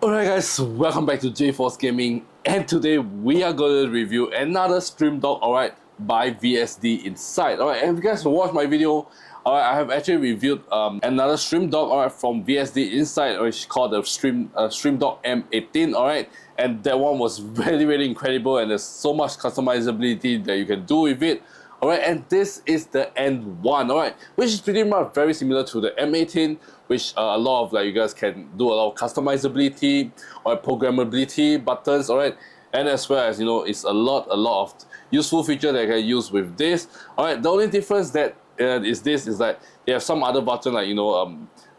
Alright guys, welcome back to J-Force Gaming, and today we are going to review another stream dock, alright, by VSDInside. Alright, and if you guys watch my video, alright, I have actually reviewed another stream dock, alright, from VSDInside, which is called the stream dock M18, alright, and that one was really incredible, and there's so much customizability that you can do with it. Alright, and this is the N1, alright, which is pretty much very similar to the M18, which a lot of you guys can do a lot of customizability or programmability buttons, alright, and as well as it's a lot of useful feature that you can use with this. Alright, the only difference that is that they have some other button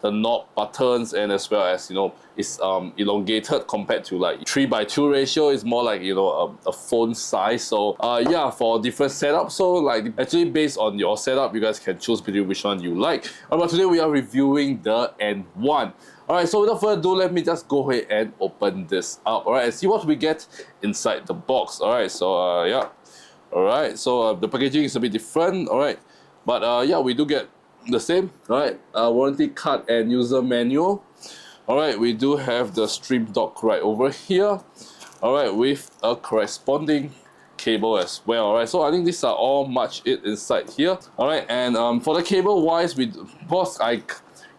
the knob buttons, and as well as it's elongated compared to 3:2 ratio. It's more like a phone size. So yeah, for different setups. So actually based on your setup, you guys can choose between which one you like. But today we are reviewing the N1. Alright, so without further ado, let me just go ahead and open this up, alright, and see what we get inside the box. Alright, so yeah. Alright, so the packaging is a bit different, alright, but yeah, we do get the same, right? Warranty card and user manual. Alright, we do have the stream dock right over here, alright, with a corresponding cable as well. Alright, so I think these are all much it inside here. Alright, and for the cable wise, I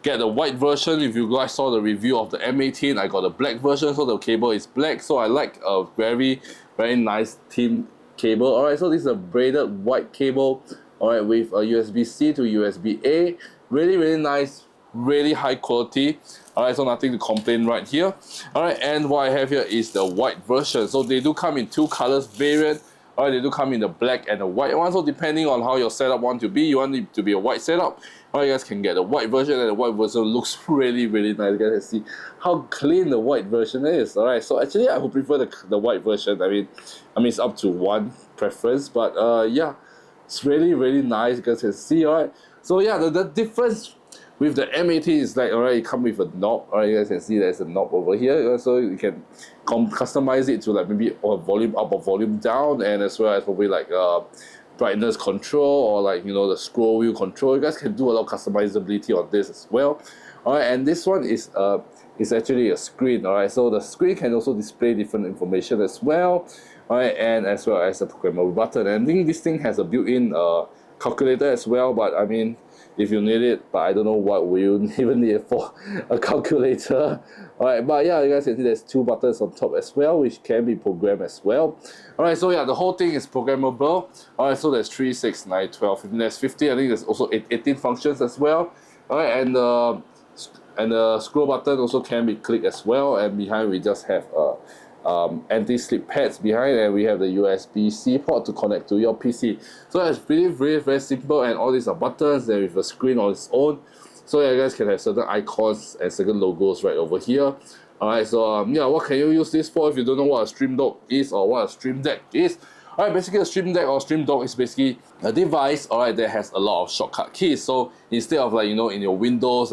get the white version. If you guys saw the review of the M18, I got the black version, so the cable is black. So I like a very nice thin cable. Alright, so this is a braided white cable, alright, with a USB-C to USB-A. Really nice, really high quality. Alright, so nothing to complain right here. Alright, and what I have here is the white version. So they do come in two colors variant. Alright, they do come in the black and the white one. So depending on how your setup want to be, you want it to be a white setup, alright, you guys can get the white version, and the white version looks really nice. You guys can see how clean the white version is. Alright, so actually I would prefer the white version. I mean it's up to one preference, but yeah, it's really nice. You guys can see. Alright, so yeah, the difference with the M18 is alright, it comes with a knob. Alright, you guys can see there's a knob over here, so you can customize it to maybe volume up or volume down, and as well as probably brightness control, or the scroll wheel control. You guys can do a lot of customizability on this as well. Alright, and this one is actually a screen. Alright, so the screen can also display different information as well. Alright, and as well as a programmable button. And I think this thing has a built-in calculator as well, but I mean, if you need it, but I don't know what will you even need it for, a calculator. Alright, but yeah, you guys can see there's two buttons on top as well, which can be programmed as well. Alright, so yeah, the whole thing is programmable. Alright, so there's 3, 6, 9, 12, 15, there's 50. I think there's also 18 functions as well. Alright, and the scroll button also can be clicked as well, and behind we just have anti-slip pads behind, and we have the USB-C port to connect to your PC. So it's very simple, and all these are buttons and with a screen on its own. So yeah, you guys can have certain icons and certain logos right over here. Alright, so yeah, what can you use this for if you don't know what a stream dock is or what a stream deck is? Alright, basically a stream deck or stream dock is basically a device, alright, that has a lot of shortcut keys. So instead of in your Windows,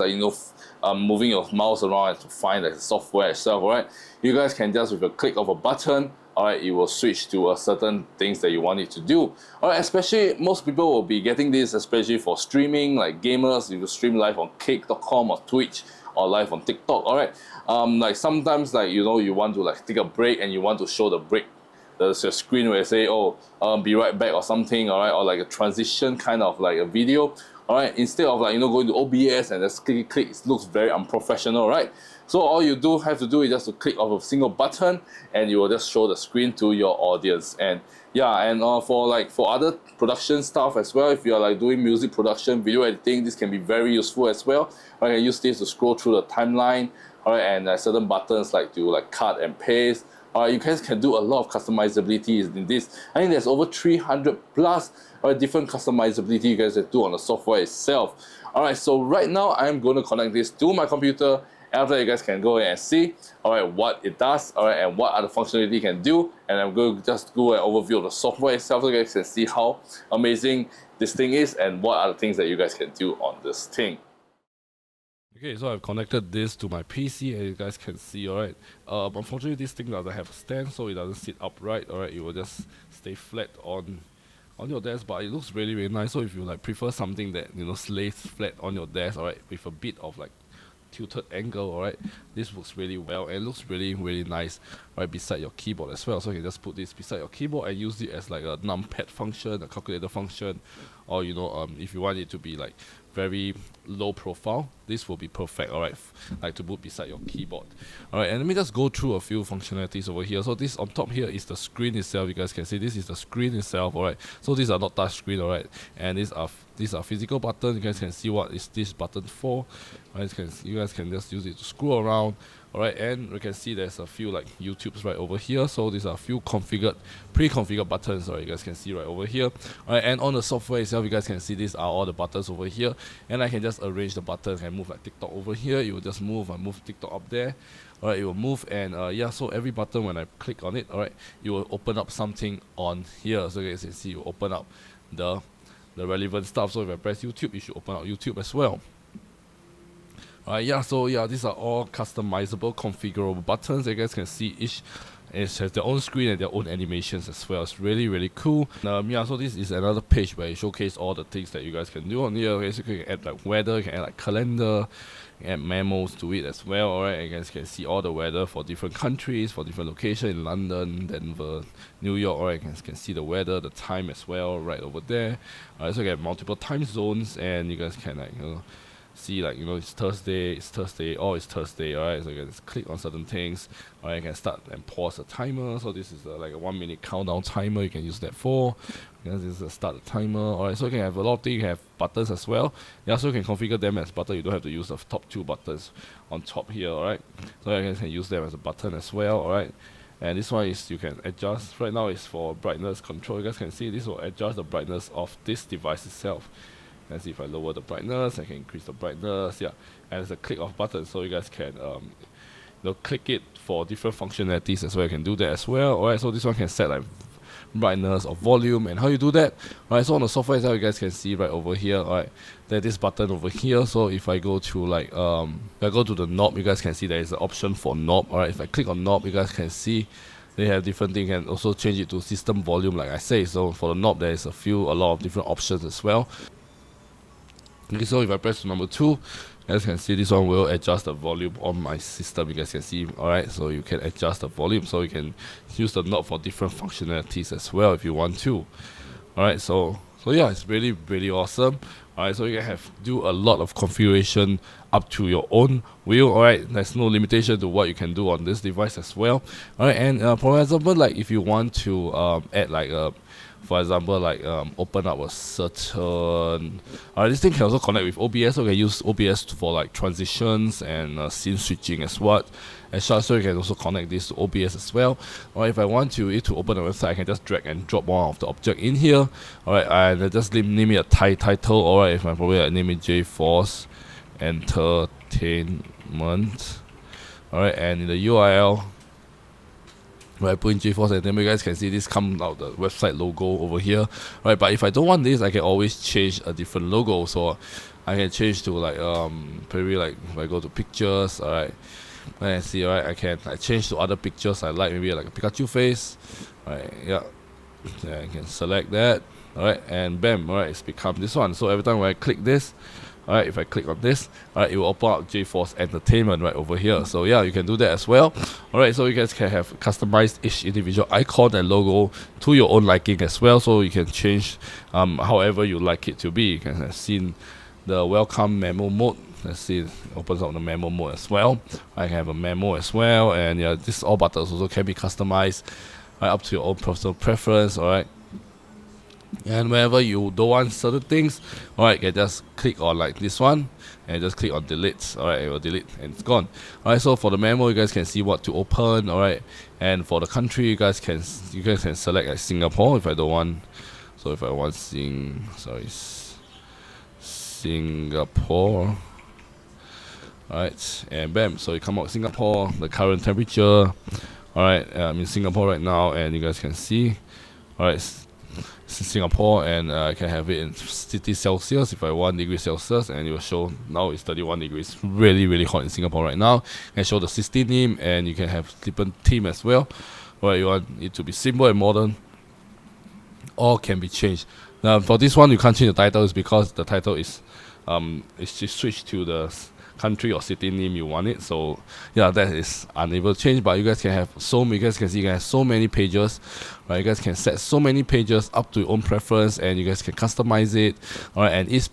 moving your mouse around to find the software itself, alright, you guys can just with a click of a button, alright, it will switch to certain things that you want it to do. Alright, especially most people will be getting this, especially for streaming, like gamers. You will stream live on Cake.com or Twitch, or live on TikTok. Alright, sometimes you want to take a break, and you want to show the break. There's a screen where you say, be right back or something, alright, or a transition kind of a video. Alright, instead of going to OBS and just click, it looks very unprofessional, right? So all you have to do is just to click off a single button, and you will just show the screen to your audience. And yeah, and for other production stuff as well, if you are doing music production, video editing, this can be very useful as well. I can use this to scroll through the timeline, alright, and certain buttons to cut and paste. You guys can do a lot of customizability in this. I think there's over 300 plus different customizability you guys can do on the software itself. Alright, so right now I'm going to connect this to my computer. After, you guys can go and see what it does, and what other functionality it can do. And I'm going to just do an overview of the software itself, so you guys can see how amazing this thing is and what are the things that you guys can do on this thing. Okay, so I've connected this to my PC, and you guys can see, alright. Unfortunately, this thing doesn't have a stand, so it doesn't sit upright, alright. It will just stay flat on your desk, but it looks really nice. So if you prefer something that slays flat on your desk, alright, with a bit of tilted angle, alright. This works really well and looks really nice right beside your keyboard as well. So you can just put this beside your keyboard and use it as like a numpad function, a calculator function, or you know, if you want it to be like very low profile, this will be perfect, alright, like to put beside your keyboard. Alright, and let me just go through a few functionalities over here. So this on top here is the screen itself. You guys can see this is the screen itself, alright. So these are not touch screen, alright, and these are physical buttons. You guys can see what is this button for. You guys can just use it to scroll around. Alright, and we can see there's a few like YouTubes right over here. So these are a few pre-configured buttons. Alright, you guys can see right over here. Alright, and on the software itself, you guys can see these are all the buttons over here. And I can just arrange the buttons and move like TikTok over here. It will just move. I move TikTok up there. Alright, it will move, and yeah, so every button when I click on it, alright, it will open up something on here. So you guys can see it will open up the relevant stuff. So if I press YouTube, it should open up YouTube as well. Yeah, so yeah, these are all customizable, configurable buttons. You guys can see each has their own screen and their own animations as well. It's really cool. Yeah, so this is another page where it showcases all the things that you guys can do on here. Okay, so you can add like weather, you can add like calendar, you can add memos to it as well. Alright, you guys can see all the weather for different countries, for different locations in London, Denver, New York. Alright, you guys can see the weather, the time as well, right over there. Alright, so you have multiple time zones, and you guys can like, you know, see like, you know, it's Thursday, alright, so you can just click on certain things. Alright, you can start and pause the timer. So this is like a 1 minute countdown timer. You can use that for. This is a start the timer. Alright, so you can have a lot of things. You can have buttons as well. Yeah, so you can configure them as button. You don't have to use the top two buttons on top here. Alright, so you guys can use them as a button as well. Alright, and this one is you can adjust. Right now is for brightness control. You guys can see this will adjust the brightness of this device itself. Let's see if I lower the brightness, I can increase the brightness. Yeah, and it's a click of button, so you guys can you know, click it for different functionalities as well. You can do that as well. Alright, so this one can set like brightness or volume, and how you do that. Alright, so on the software itself, you guys can see right over here. Alright, there's this button over here. So if I go to like if I go to the knob, you guys can see there is an option for knob. Alright, if I click on knob, you guys can see they have different things. You can also change it to system volume, like I say. So for the knob, there is a lot of different options as well. Okay, so if I press number 2, you guys can see this one will adjust the volume on my system. You guys can see, alright, so you can adjust the volume, so you can use the knob for different functionalities as well if you want to. Alright, so yeah, it's really awesome. Alright, so you can do a lot of configuration up to your own will. Alright, there's no limitation to what you can do on this device as well. Alright, and for example, like if you want to add like a, for example, like open up a certain. This thing can also connect with OBS. So you can use OBS for like transitions and scene switching as well. So you can also connect this to OBS as well. Or if I want it to open a website, I can just drag and drop one of the object in here. Alright, and I just name it a title. Alright, if I probably name it JForce Entertainment. Alright, and in the URL, I put in JForce, and then you guys can see this come out the website logo over here. Right, but if I don't want this, I can always change a different logo. So I can change to like probably like if I go to pictures, alright, and see, alright, I can change to other pictures I like, maybe like a Pikachu face. Alright, yeah. Then I can select that. Alright, and bam, alright, it's become this one. So every time when I click this, alright, if I click on this, alright, it will open up JForce Entertainment right over here. So yeah, you can do that as well. Alright, so you guys can have customized each individual icon and logo to your own liking as well. So you can change however you like it to be. You can have seen the welcome memo mode. Let's see, it opens up the memo mode as well. I can have a memo as well, and yeah, this all buttons also can be customized up to your own personal preference. Alright, and whenever you don't want certain things, alright, you can just click on like this one and just click on delete. Alright, it will delete and it's gone. Alright, so for the memo, you guys can see what to open. Alright, and for the country, you guys can select like Singapore if I don't want. So if I want Singapore. Alright, and bam, so you come out Singapore, the current temperature. Alright, I'm in Singapore right now, and you guys can see, alright, Singapore, and I can have it in city Celsius if I want degrees Celsius, and it will show now it's 31 degrees. Really hot in Singapore right now. And show the city name, and you can have different theme as well. Alright, you want it to be simple and modern, all can be changed. Now for this one, you can't change the title, is because the title is it's just switched to the country or city name you want it. So yeah, that is unable to change, but you guys can have you guys can see you can have so many pages, right? You guys can set so many pages up to your own preference, and you guys can customize it. All right, and each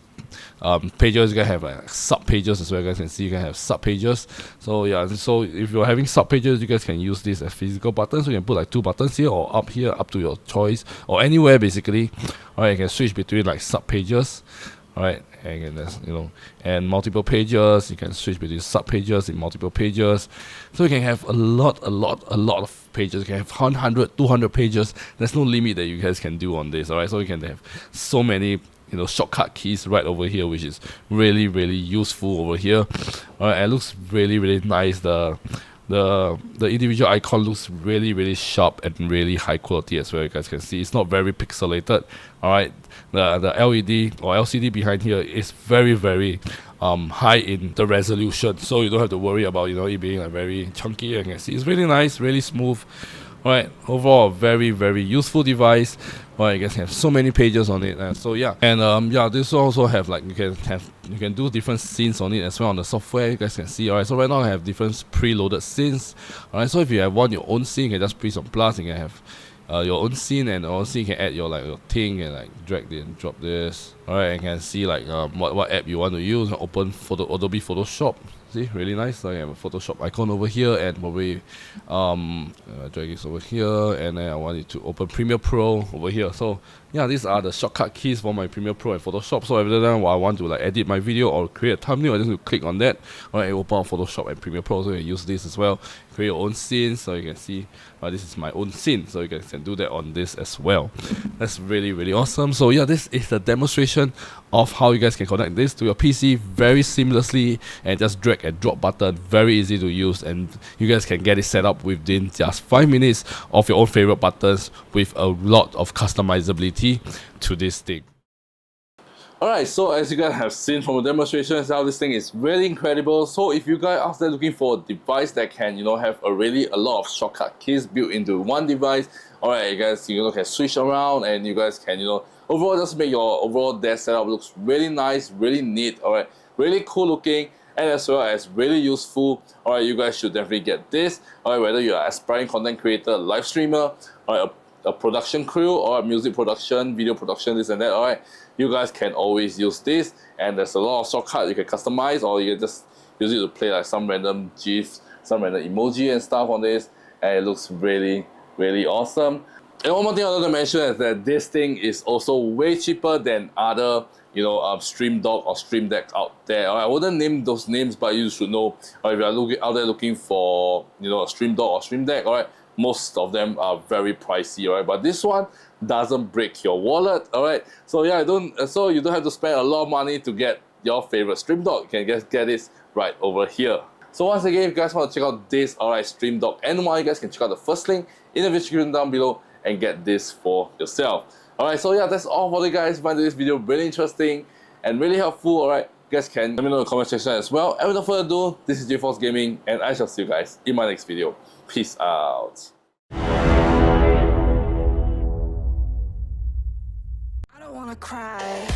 pages, you can have like sub pages as well. You guys can see you can have sub pages. So yeah, so if you're having sub pages, you guys can use this as physical buttons. So you can put like 2 buttons here or up here, up to your choice, or anywhere basically. All right, you can switch between like sub pages. All right, and that's, you know, and multiple pages. You can switch between sub pages in multiple pages. So you can have a lot of pages. You can have 100, 200 pages. There's no limit that you guys can do on this. All right, so you can have so many, you know, shortcut keys right over here, which is really useful over here. All right, it looks really nice. The individual icon looks really sharp and really high quality as well. You guys can see it's not very pixelated. All right, the LED or LCD behind here is very high in the resolution, so you don't have to worry about, you know, it being like very chunky. You can see it's really nice, really smooth. Alright, overall very useful device. Alright, you guys have so many pages on it, so yeah. And yeah, this also have like you can do different scenes on it as well on the software. You guys can see. Alright, so right now I have different preloaded scenes. Alright, so if you have your own scene, you can just press on plus. You can have your own scene, and also you can add your like your thing and like drag this and drop this. Alright, you can see like what app you want to use. Open Adobe Photoshop. See, really nice. So I have a Photoshop icon over here, and probably drag this over here, and then I want it to open Premiere Pro over here. So yeah, these are the shortcut keys for my Premiere Pro and Photoshop. So every time I want to like edit my video or create a thumbnail, I just need to click on that. Alright, open up Photoshop and Premiere Pro, so you can use this as well. Create your own scene. So you can see this is my own scene, so you guys can do that on this as well. That's really awesome. So yeah, this is the demonstration of how you guys can connect this to your PC very seamlessly, and just drag and drop button, very easy to use, and you guys can get it set up within just 5 minutes of your own favorite buttons with a lot of customizability to this thing. Alright, so as you guys have seen from the demonstrations, how this thing is really incredible. So if you guys are looking for a device that can, you know, have a lot of shortcut keys built into one device, alright, you guys, you know, can switch around, and you guys can, you know, overall just make your overall desk setup looks really nice, really neat, alright, really cool looking, and as well as really useful. Alright, you guys should definitely get this. Alright, whether you are aspiring content creator, live streamer, or a production crew, or music production, video production, this and that, alright, you guys can always use this, and there's a lot of shortcuts you can customize, or you can just use it to play like some random GIFs, some random emoji and stuff on this, and it looks really awesome. And one more thing I want to mention is that this thing is also way cheaper than other, you know, Stream Dock or Stream Deck out there. I wouldn't name those names, but you should know, if you are out there looking for, you know, a Stream Dock or Stream Deck, alright, most of them are very pricey, alright, but this one doesn't break your wallet, alright. So yeah, so you don't have to spend a lot of money to get your favorite Stream Dock. You can just get this right over here. So once again, if you guys want to check out this, alright, Stream Dock and more, you guys can check out the first link in the description down below and get this for yourself. Alright, so yeah, that's all for the guys. If you find this video really interesting and really helpful, alright, you guys can let me know in the comment section as well. And without further ado, this is 𝖩 Gaming, and I shall see you guys in my next video. Peace out. I don't wanna cry.